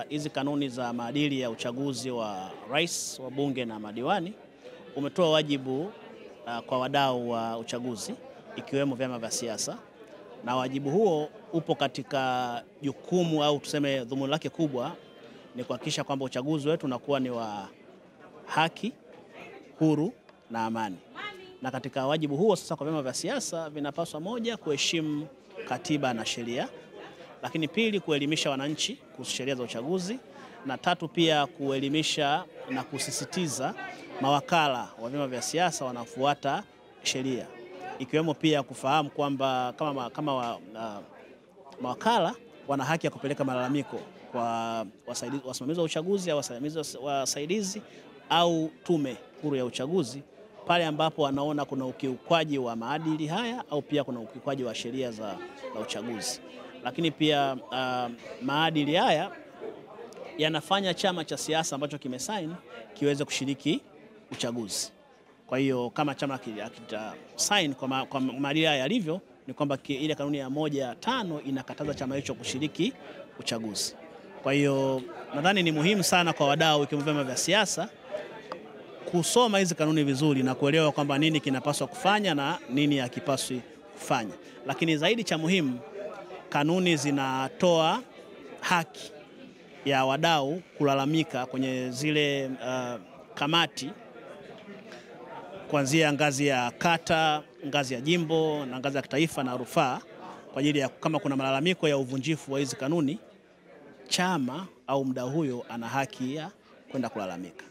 Hizi kanuni za maadili ya uchaguzi wa rais, wa bunge na madiwani umetoa wajibu kwa wadau wa uchaguzi ikiwemo vyama vya siasa, na wajibu huo upo katika jukumu au tuseme dhumuni lake kubwa ni kuhakikisha kwamba uchaguzi wetu unakuwa ni wa haki, huru na amani. Na katika wajibu huo sasa kwa vyama vya siasa vinapaswa, moja, kuheshimu katiba na sheria, lakini pili, kuelimisha wananchi kuhusu sheria za uchaguzi, na tatu, pia kuelimisha na kusisitiza mawakala wa vyama vya siasa wanafuata sheria, ikiwemo pia kufahamu kwamba kama mawakala wana haki ya kupeleka malalamiko kwa wasimamizi wa uchaguzi au wasaidizi au tume huru ya uchaguzi pale ambapo wanaona kuna ukiukwaji wa maadili haya au pia kuna ukiukwaji wa sheria za uchaguzi. Lakini pia maadili haya yanafanya chama cha siasa ambacho kimesaini kiweze kushiriki uchaguzi. Kwa hiyo kama chama kita sign kwa maadili haya yalivyo, ni kwamba ile kanuni ya 1.5 inakataza chama hicho kushiriki uchaguzi. Kwa hiyo nadhani ni muhimu sana kwa wadau ikiwemo vyama vya siasa kusoma hizi kanuni vizuri na kuelewa kwamba nini kinapaswa kufanya na nini hakipaswi kufanya. Lakini zaidi cha muhimu, kanuni zinatoa haki ya wadau kulalamika kwenye zile kamati kuanzia ngazi ya kata, ngazi ya jimbo na ngazi ya kitaifa na rufaa, kwa ajili ya kama kuna malalamiko ya uvunjifu wa hizi kanuni, chama au mdau huyo ana haki ya kwenda kulalamika.